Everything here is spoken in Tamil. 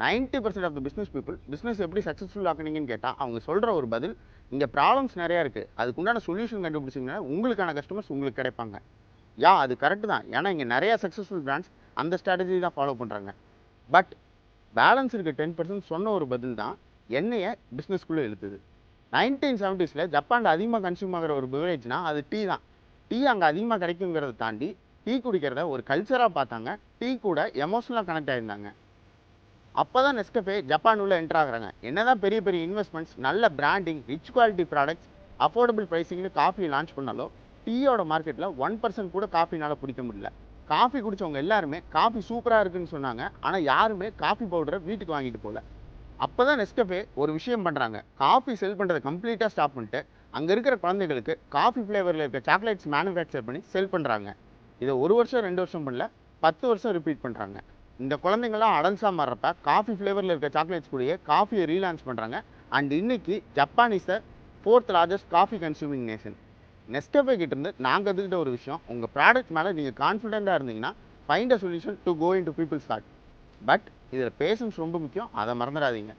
90% of the business people business எப்படி சக்ஸஸ்ஃபுல் ஆக்குனீங்கன்னு கேட்டால் அவங்க சொல்கிற ஒரு பதில், இங்கே ப்ராப்ளம்ஸ் நிறையா இருக்குது, அதுக்குண்டான சொல்யூஷன் கண்டுபிடிச்சிங்கன்னா உங்களுக்கான கஸ்டமர்ஸ் உங்களுக்கு கிடைப்பாங்க. அது கரெக்டு தான். ஏன்னா இங்கே நிறையா சக்ஸஸ்ஃபுல் பிராண்ட்ஸ் அந்த ஸ்ட்ராட்டஜி தான் ஃபாலோ பண்ணுறாங்க. பட் பேலன்ஸ் இருக்க 10% சொன்ன ஒரு பதில் தான் என்னைய பிஸ்னஸ்குள்ளே இழுத்துது. 1970s ஜப்பானில் அதிகமாக கன்சியூம் ஆகிற ஒரு பிவரேஜ்னால் அது டீ தான். டீ அங்கே அதிகமாக கிடைக்குங்கிறத தாண்டி டீ குடிக்கிறத ஒரு கல்ச்சராக பார்த்தாங்க. டீ கூட எமோஷனலாக கனெக்ட் ஆகியிருந்தாங்க. அப்போ தான் நெஸ்கஃபே ஜப்பான் உள்ள என்டர் ஆகுறாங்க. என்னதான் பெரிய பெரிய இன்வெஸ்ட்மெண்ட்ஸ், நல்ல branding, rich quality products, affordable ப்ரைஸிங்னு காஃபி லான்ச் பண்ணாலும் டீயோட மார்க்கெட்டில் 1% கூட காஃபினால் பிடிக்க முடியல. காஃபி குடித்தவங்க எல்லாருமே காஃபி சூப்பராக இருக்குன்னு சொன்னாங்க. ஆனால் யாருமே காஃபி பவுடரை வீட்டுக்கு வாங்கிட்டு போகல. அப்போ தான் நெஸ்கஃபே ஒரு விஷயம் பண்ணுறாங்க. காஃபி செல் பண்ணுறதை கம்ப்ளீட்டாக ஸ்டாப் பண்ணிட்டு அங்கே இருக்கிற குழந்தைகளுக்கு காஃபி ஃப்ளேவரில் இருக்க சாக்லேட்ஸ் மேனுஃபேக்சர் பண்ணி செல் பண்ணுறாங்க. இதை 1 வருஷம் 2 வருஷம் பண்ணல, 10 வருஷம் ரிப்பீட் பண்ணுறாங்க. இந்த குழந்தைங்களாம் அடல்ஸாக மாறுறப்ப காஃபி ஃப்ளேவரில் இருக்க சாக்லேட்ஸ் கூடயே காஃபியை ரீலான்ச் பண்ணுறாங்க. அண்ட் இன்னைக்கு Japan is the 4th largest coffee consuming nation. Nescafe கிட்டேருந்து நாங்கள் கற்றுக்கிட்ட ஒரு விஷயம், உங்கள் ப்ராடக்ட் மேலே நீங்கள் கான்ஃபிடென்ட்டாக இருந்தீங்கன்னா find a solution to go into people's heart. But இதில் பேஷன்ஸ் ரொம்ப முக்கியம், அதை மறந்துடாதீங்க.